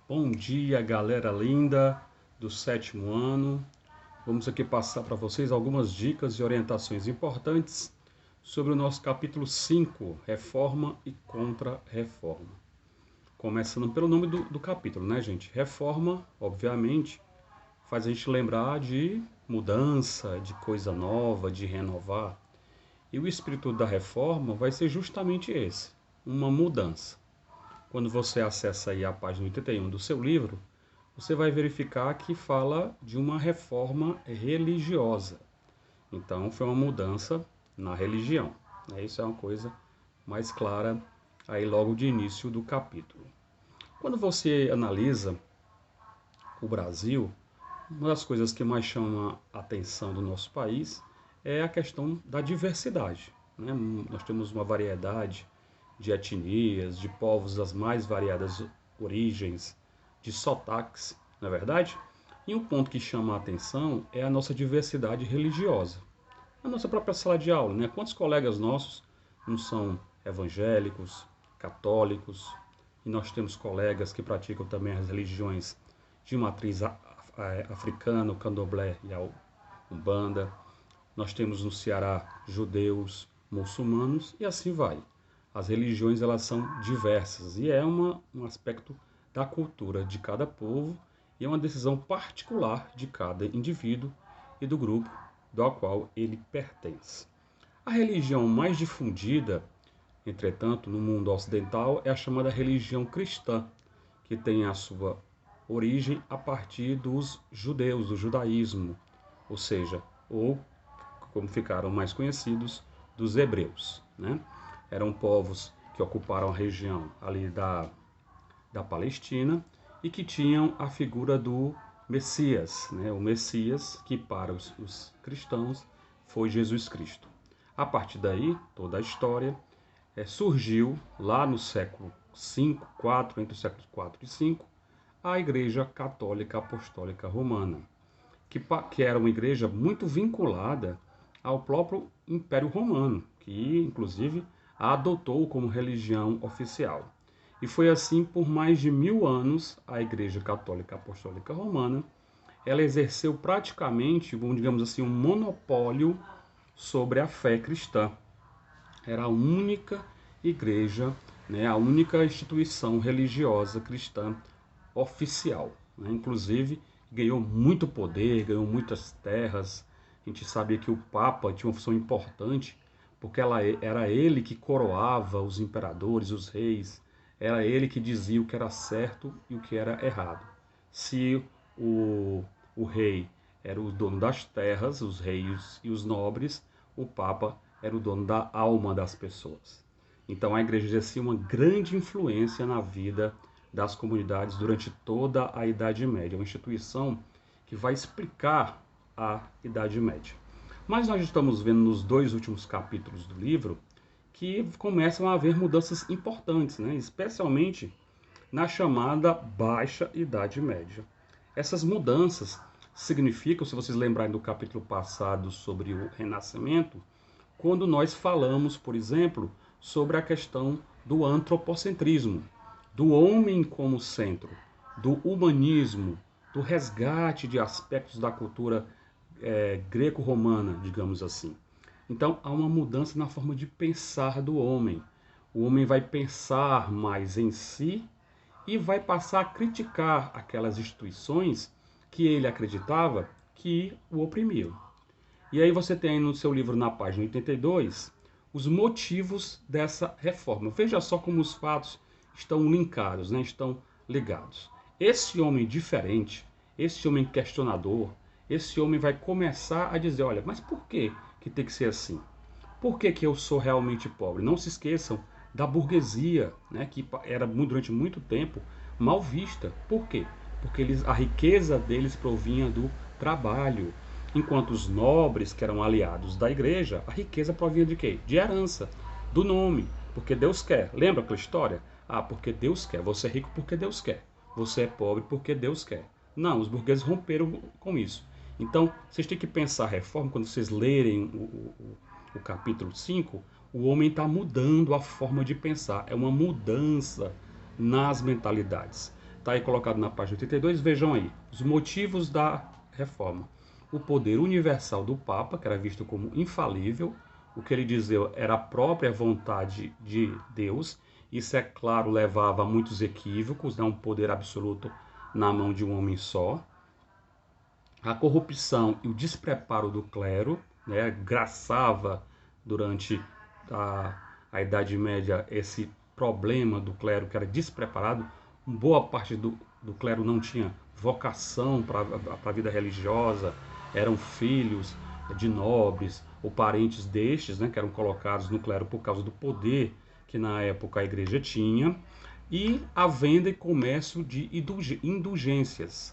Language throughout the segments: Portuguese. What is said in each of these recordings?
Bom dia, galera linda do sétimo ano. Vamos aqui passar para vocês algumas dicas e orientações importantes sobre o nosso capítulo 5, Reforma e Contra-Reforma. Começando pelo nome do capítulo, né, gente? Reforma, obviamente, faz a gente lembrar de mudança, de coisa nova, de renovar. E o espírito da reforma vai ser justamente esse, uma mudança. Quando você acessa aí a página 81 do seu livro, você vai verificar que fala de uma reforma religiosa. Então, foi uma mudança na religião. Isso é uma coisa mais clara aí logo de início do capítulo. Quando você analisa o Brasil, uma das coisas que mais chama a atenção do nosso país é a questão da diversidade, né? Nós temos uma variedade de etnias, de povos das mais variadas origens, de sotaques, não é verdade? E um ponto que chama a atenção é a nossa diversidade religiosa. A nossa própria sala de aula, né? Quantos colegas nossos não são evangélicos, católicos, e nós temos colegas que praticam também as religiões de matriz africana, o candomblé e a umbanda. Nós temos no Ceará judeus, muçulmanos e assim vai. As religiões elas são diversas e é um aspecto da cultura de cada povo e é uma decisão particular de cada indivíduo e do grupo do qual ele pertence. A religião mais difundida, entretanto, no mundo ocidental é a chamada religião cristã, que tem a sua origem a partir dos judeus, do judaísmo, ou seja, ou como ficaram mais conhecidos, dos hebreus, né? Eram povos que ocuparam a região ali da Palestina e que tinham a figura do Messias, né? O Messias que para os cristãos foi Jesus Cristo. A partir daí, toda a história surgiu lá no século V, IV, entre os séculos IV e V, a Igreja Católica Apostólica Romana, que era uma igreja muito vinculada ao próprio Império Romano, que inclusive a adotou como religião oficial. E foi assim por mais de 1000 anos a Igreja Católica Apostólica Romana, ela exerceu praticamente, digamos assim, um monopólio sobre a fé cristã. Era a única igreja, né, a única instituição religiosa cristã oficial, né? Inclusive ganhou muito poder, ganhou muitas terras. A gente sabia que o Papa tinha uma função importante, porque era ele que coroava os imperadores, os reis, era ele que dizia o que era certo e o que era errado. Se o rei era o dono das terras, os reis e os nobres, o Papa era o dono da alma das pessoas. Então a igreja exercia uma grande influência na vida das comunidades durante toda a Idade Média. É uma instituição que vai explicar a Idade Média. Mas nós estamos vendo nos dois últimos capítulos do livro que começam a haver mudanças importantes, né? Especialmente na chamada Baixa Idade Média. Essas mudanças significam, se vocês lembrarem do capítulo passado sobre o Renascimento, quando nós falamos, por exemplo, sobre a questão do antropocentrismo, do homem como centro, do humanismo, do resgate de aspectos da cultura greco-romana, digamos assim. Então há uma mudança na forma de pensar do homem. O homem vai pensar mais em si e vai passar a criticar aquelas instituições que ele acreditava que o oprimiam. E aí você tem no seu livro, na página 82, os motivos dessa reforma. Veja só como os fatos estão linkados, né? Estão ligados. Esse homem diferente, esse homem questionador, esse homem vai começar a dizer, olha, mas por que tem que ser assim? Por que eu sou realmente pobre? Não se esqueçam da burguesia, né, que era durante muito tempo mal vista. Por quê? Porque a riqueza deles provinha do trabalho, enquanto os nobres, que eram aliados da igreja, a riqueza provinha de quê? De herança, do nome, porque Deus quer. Lembra aquela história? Ah, porque Deus quer. Você é rico porque Deus quer. Você é pobre porque Deus quer. Não, os burgueses romperam com isso. Então, vocês têm que pensar a reforma, quando vocês lerem o capítulo 5, o homem está mudando a forma de pensar. É uma mudança nas mentalidades. Está aí colocado na página 82, vejam aí, os motivos da reforma. O poder universal do Papa, que era visto como infalível, o que ele dizia era a própria vontade de Deus. Isso, é claro, levava a muitos equívocos, né? Um poder absoluto na mão de um homem só. A corrupção e o despreparo do clero, né? Graçava durante a Idade Média esse problema do clero que era despreparado. Boa parte do clero não tinha vocação para a vida religiosa, eram filhos de nobres ou parentes destes, né, que eram colocados no clero por causa do poder que na época a igreja tinha, e a venda e comércio de indulgências.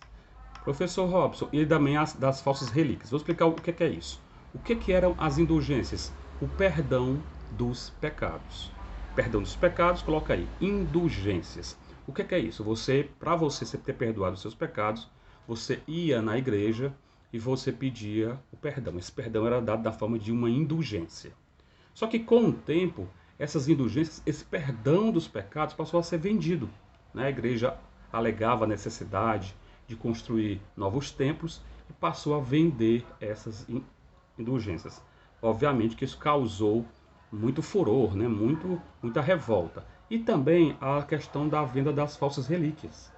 Professor Robson, e também das falsas relíquias. Vou explicar o que é isso. O que eram as indulgências? O perdão dos pecados. Perdão dos pecados, coloca aí, indulgências. O que é isso? Para você ter perdoado os seus pecados, você ia na igreja e você pedia o perdão. Esse perdão era dado da forma de uma indulgência. Só que com o tempo, essas indulgências, esse perdão dos pecados passou a ser vendido, né? A igreja alegava a necessidade de construir novos templos e passou a vender essas indulgências. Obviamente que isso causou muito furor, né? Muita revolta. E também a questão da venda das falsas relíquias.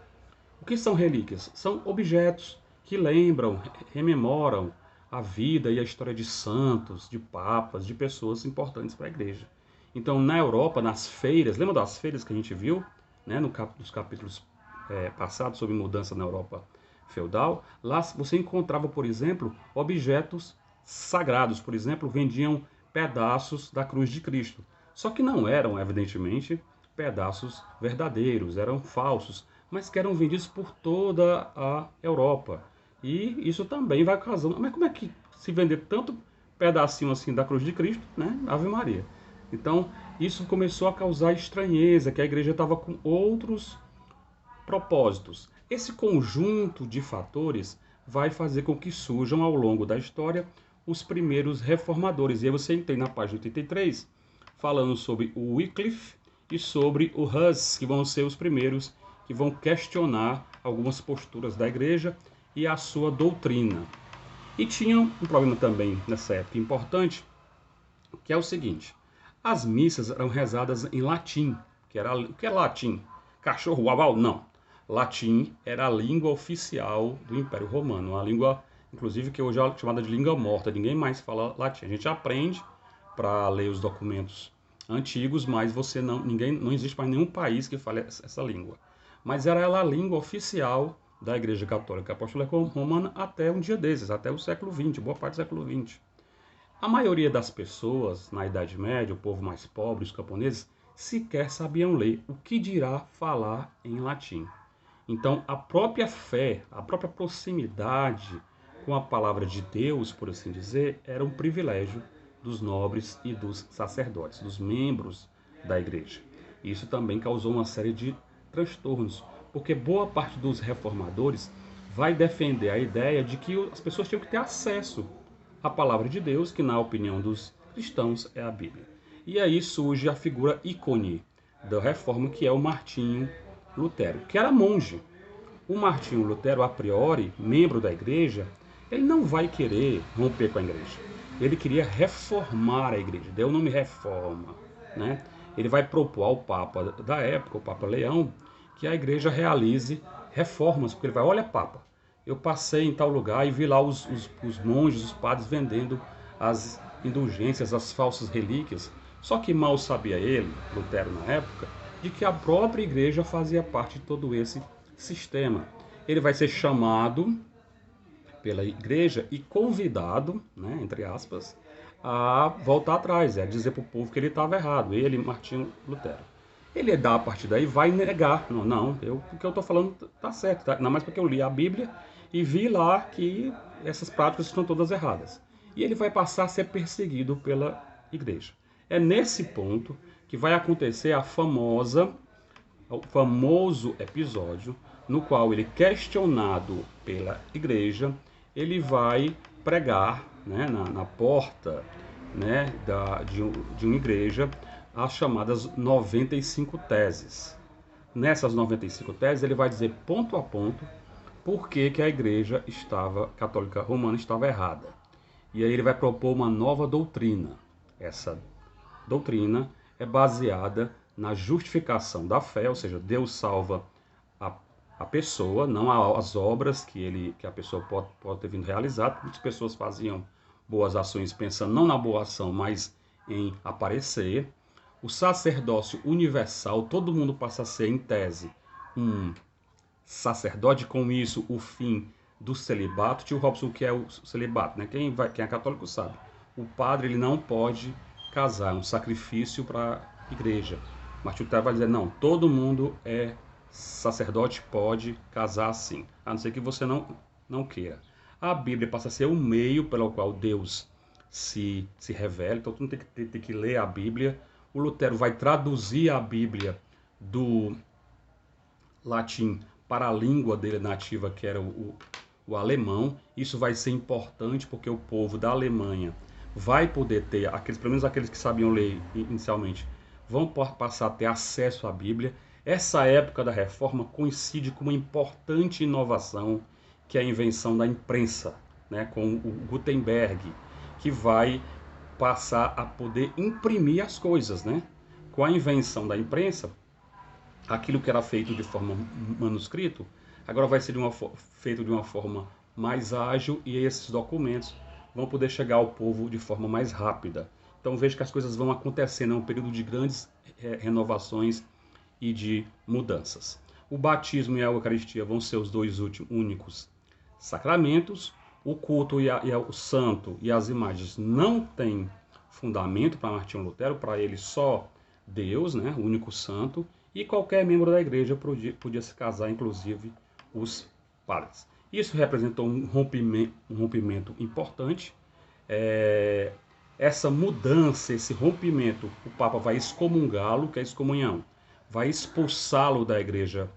O que são relíquias? São objetos que lembram, rememoram a vida e a história de santos, de papas, de pessoas importantes para a igreja. Então, na Europa, nas feiras, lembra das feiras que a gente viu, né, nos capítulos passados sobre mudança na Europa feudal? Lá você encontrava, por exemplo, objetos sagrados. Por exemplo, vendiam pedaços da cruz de Cristo. Só que não eram, evidentemente, pedaços verdadeiros, eram falsos, mas que eram vendidos por toda a Europa. E isso também vai causando. Mas como é que se vender tanto pedacinho assim da cruz de Cristo, né? Ave Maria. Então, isso começou a causar estranheza, que a igreja estava com outros propósitos. Esse conjunto de fatores vai fazer com que surjam ao longo da história os primeiros reformadores. E aí você tem na página 83, falando sobre o Wycliffe e sobre o Hus, que vão ser os primeiros que vão questionar algumas posturas da igreja e a sua doutrina. E tinha um problema também nessa época importante, que é o seguinte: as missas eram rezadas em latim, o que é latim? Cachorro, uau, uau? Não. Latim era a língua oficial do Império Romano, uma língua, inclusive, que hoje é chamada de língua morta. Ninguém mais fala latim. A gente aprende para ler os documentos antigos, mas não existe mais nenhum país que fale essa língua. Mas era ela a língua oficial da Igreja Católica Apostólica Romana até um dia desses, até o século XX, boa parte do século XX. A maioria das pessoas na Idade Média, o povo mais pobre, os camponeses, sequer sabiam ler, o que dirá falar em latim. Então, a própria fé, a própria proximidade com a palavra de Deus, por assim dizer, era um privilégio dos nobres e dos sacerdotes, dos membros da igreja. Isso também causou uma série de transtornos, porque boa parte dos reformadores vai defender a ideia de que as pessoas tinham que ter acesso à palavra de Deus, que na opinião dos cristãos é a Bíblia. E aí surge a figura ícone da reforma, que é o Martinho Lutero, que era monge. O Martinho Lutero, a priori, membro da igreja, ele não vai querer romper com a igreja. Ele queria reformar a igreja, deu o nome reforma, né? Ele vai propor ao Papa da época, o Papa Leão, que a igreja realize reformas, porque ele vai, olha, Papa, eu passei em tal lugar e vi lá os monges, os padres vendendo as indulgências, as falsas relíquias. Só que mal sabia ele, Lutero na época, de que a própria igreja fazia parte de todo esse sistema. Ele vai ser chamado pela igreja e convidado, né, entre aspas, a voltar atrás, a dizer para o povo que ele estava errado, ele, Martinho Lutero. Ele a partir daí vai negar, o que eu estou falando está certo, tá? Não mais porque eu li a Bíblia e vi lá que essas práticas estão todas erradas. E ele vai passar a ser perseguido pela igreja. É nesse ponto que vai acontecer o famoso episódio no qual ele, questionado pela igreja, ele vai pregar, né, na porta, né, de uma igreja as chamadas 95 teses. nessas 95 teses, ele vai dizer ponto a ponto por que a Igreja Católica Romana estava errada. E aí ele vai propor uma nova doutrina. Essa doutrina é baseada na justificação da fé, ou seja, Deus salva a pessoa, não as obras que a pessoa pode ter vindo realizar. Muitas pessoas faziam boas ações pensando não na boa ação, mas em aparecer. O sacerdócio universal, todo mundo passa a ser, em tese, um sacerdote, com isso o fim do celibato. Tio Robson, o que é o celibato? Né? Quem é católico sabe. O padre ele não pode casar, é um sacrifício para a igreja. Mas Tio vai dizer, não, todo mundo é sacerdote, pode casar sim, a não ser que você não queira. A Bíblia passa a ser o meio pelo qual Deus se revela, então tu tem que ler a Bíblia. O Lutero vai traduzir a Bíblia do latim para a língua dele nativa, que era o alemão. Isso vai ser importante porque o povo da Alemanha vai poder ter, pelo menos aqueles que sabiam ler inicialmente, vão passar a ter acesso à Bíblia. Essa época da Reforma coincide com uma importante inovação, que é a invenção da imprensa, né, com o Gutenberg, que vai passar a poder imprimir as coisas, né? Com a invenção da imprensa, aquilo que era feito de forma manuscrito, agora vai ser feito de uma forma mais ágil, e esses documentos vão poder chegar ao povo de forma mais rápida. Então veja que as coisas vão acontecendo, é um período de grandes renovações e de mudanças. O batismo e a Eucaristia vão ser os dois únicos sacramentos. O culto o santo e as imagens não têm fundamento para Martinho Lutero, para ele só Deus, né, o único santo, e qualquer membro da igreja podia se casar, inclusive os padres. Isso representou um rompimento importante. Essa mudança, esse rompimento, o Papa vai excomungá-lo, que é a excomunhão, vai expulsá-lo da igreja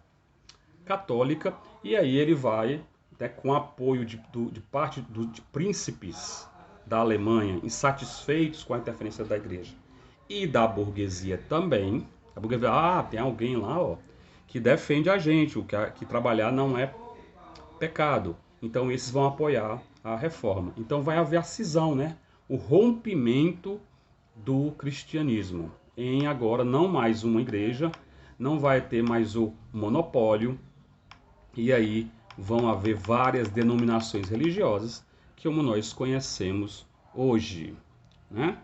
católica, e aí ele vai, né, com apoio de parte de príncipes da Alemanha, insatisfeitos com a interferência da igreja, e da burguesia também. A burguesia, tem alguém lá, ó, que defende a gente, que trabalhar não é pecado. Então esses vão apoiar a reforma. Então vai haver a cisão, né? O rompimento do cristianismo em agora não mais uma igreja, não vai ter mais o monopólio, e aí vão haver várias denominações religiosas que como nós conhecemos hoje, né?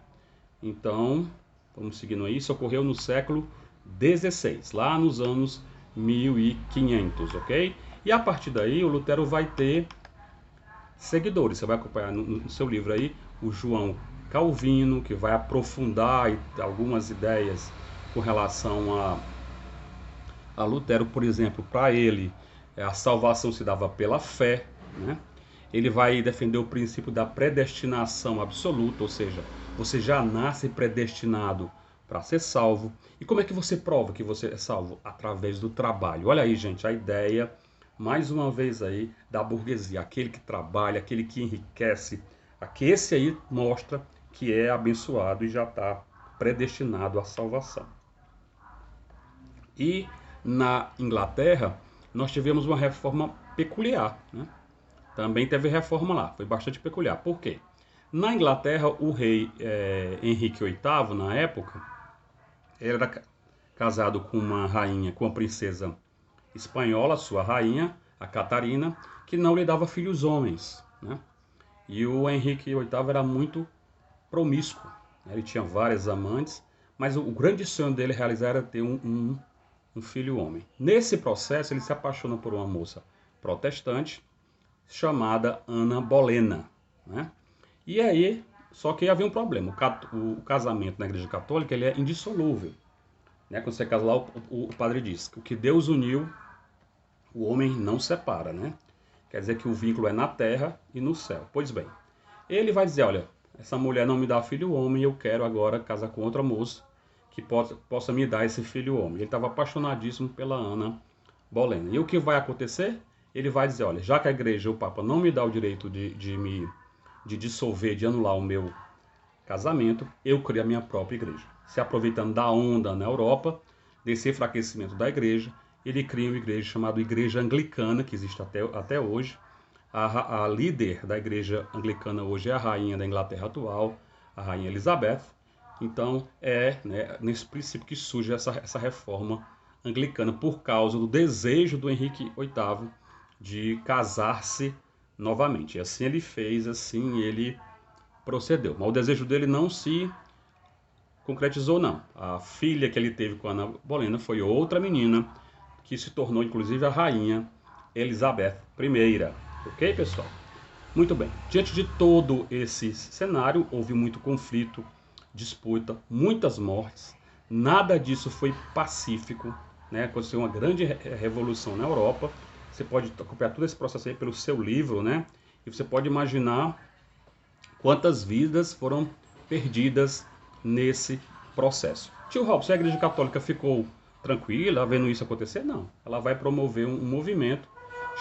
Então, vamos seguindo aí. Isso ocorreu no século XVI, lá nos anos 1500, ok? E a partir daí o Lutero vai ter seguidores. Você vai acompanhar no seu livro aí o João Calvino, que vai aprofundar algumas ideias com relação a Lutero. Por exemplo, para ele a salvação se dava pela fé, né? Ele vai defender o princípio da predestinação absoluta, ou seja, você já nasce predestinado para ser salvo. E como é que você prova que você é salvo? Através do trabalho. Olha aí, gente, a ideia, mais uma vez aí, da burguesia. Aquele que trabalha, aquele que enriquece, esse aí mostra que é abençoado e já está predestinado à salvação. E na Inglaterra, nós tivemos uma reforma peculiar, né? Também teve reforma lá, foi bastante peculiar. Por quê? Na Inglaterra, o rei Henrique VIII, na época, ele era casado com uma rainha, com uma princesa espanhola, sua rainha, a Catarina, que não lhe dava filhos homens, né? E o Henrique VIII era muito promíscuo, né? Ele tinha várias amantes, mas o grande sonho dele realizar era ter um filho homem. Nesse processo, ele se apaixona por uma moça protestante chamada Ana Bolena, né? E aí, só que havia um problema. O casamento na Igreja Católica ele é indissolúvel, né? Quando você casa lá, o padre diz que o que Deus uniu, o homem não separa, né? Quer dizer que o vínculo é na terra e no céu. Pois bem, ele vai dizer, olha, essa mulher não me dá filho homem, eu quero agora casar com outra moça que possa me dar esse filho homem. Ele estava apaixonadíssimo pela Ana Bolena. E o que vai acontecer? Ele vai dizer, olha, já que a igreja, o Papa, não me dá o direito de dissolver, de anular o meu casamento, eu crio a minha própria igreja. Se aproveitando da onda na Europa, desse enfraquecimento da igreja, ele cria uma igreja chamada Igreja Anglicana, que existe até hoje. A líder da igreja anglicana hoje é a rainha da Inglaterra atual, a rainha Elizabeth. Então né, nesse princípio que surge essa reforma anglicana, por causa do desejo do Henrique VIII de casar-se novamente. E assim ele fez, assim ele procedeu. Mas o desejo dele não se concretizou, não. A filha que ele teve com a Ana Bolena foi outra menina, que se tornou inclusive a rainha Elizabeth I. Ok, pessoal? Muito bem. Diante de todo esse cenário, houve muito conflito, disputa, muitas mortes. Nada disso foi pacífico, né? Aconteceu uma grande revolução na Europa. Você pode acompanhar todo esse processo aí pelo seu livro, né? E você pode imaginar quantas vidas foram perdidas nesse processo. Tio Robson, a Igreja Católica ficou tranquila vendo isso acontecer? Não. Ela vai promover um movimento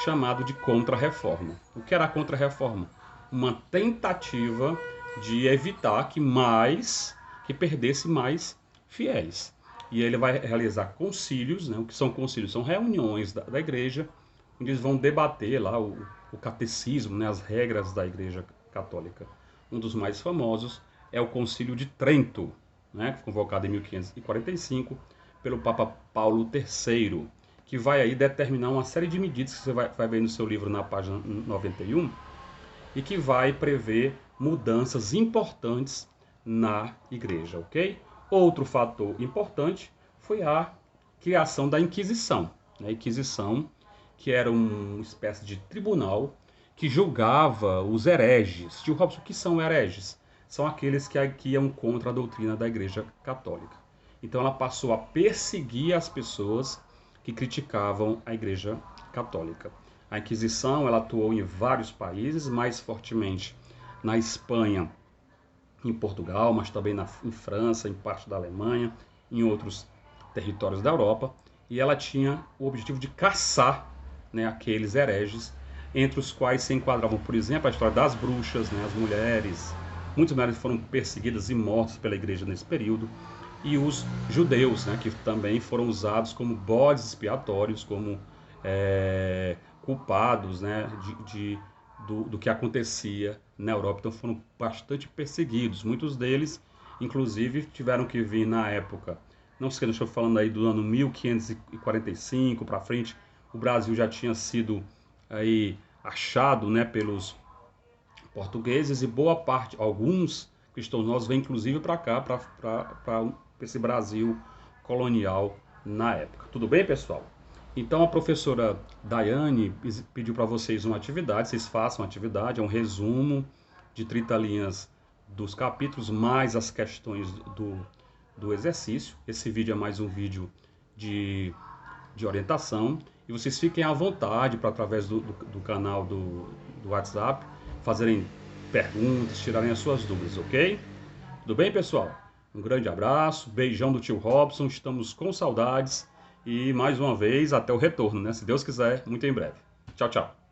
chamado de Contra-Reforma. O que era a Contra-Reforma? Uma tentativa de evitar que perdesse mais fiéis. E ele vai realizar concílios, né? O que são concílios? São reuniões da igreja, onde eles vão debater lá o catecismo, né? As regras da Igreja Católica. Um dos mais famosos é o Concílio de Trento, né? Convocado em 1545 pelo Papa Paulo III, que vai aí determinar uma série de medidas que você vai ver no seu livro na página 91 e que vai prever mudanças importantes na igreja, ok? Outro fator importante foi a criação da Inquisição. A Inquisição, que era uma espécie de tribunal que julgava os hereges. Tio Robson, o que são hereges? São aqueles que iam contra a doutrina da Igreja Católica. Então ela passou a perseguir as pessoas que criticavam a Igreja Católica. A Inquisição ela atuou em vários países, mais fortemente na Espanha, em Portugal, mas também em França, em parte da Alemanha, em outros territórios da Europa. E ela tinha o objetivo de caçar, né, aqueles hereges, entre os quais se enquadravam, por exemplo, a história das bruxas, né, as mulheres. Muitas mulheres foram perseguidas e mortas pela igreja nesse período. E os judeus, né, que também foram usados como bodes expiatórios, como culpados, né, do que acontecia na Europa. Então foram bastante perseguidos. Muitos deles, inclusive, tiveram que vir na época. Não sei, estou falando aí do ano 1545 para frente. O Brasil já tinha sido aí achado, né, pelos portugueses, e boa parte, alguns cristãos nossos vêm inclusive para cá, para esse Brasil colonial na época. Tudo bem, pessoal? Então a professora Daiane pediu para vocês uma atividade, vocês façam a atividade, é um resumo de 30 linhas dos capítulos, mais as questões do exercício. Esse vídeo é mais um vídeo de orientação, e vocês fiquem à vontade para, através do canal do WhatsApp, fazerem perguntas, tirarem as suas dúvidas, ok? Tudo bem, pessoal? Um grande abraço, beijão do tio Robson, estamos com saudades e mais uma vez até o retorno, né? Se Deus quiser, muito em breve. Tchau, tchau.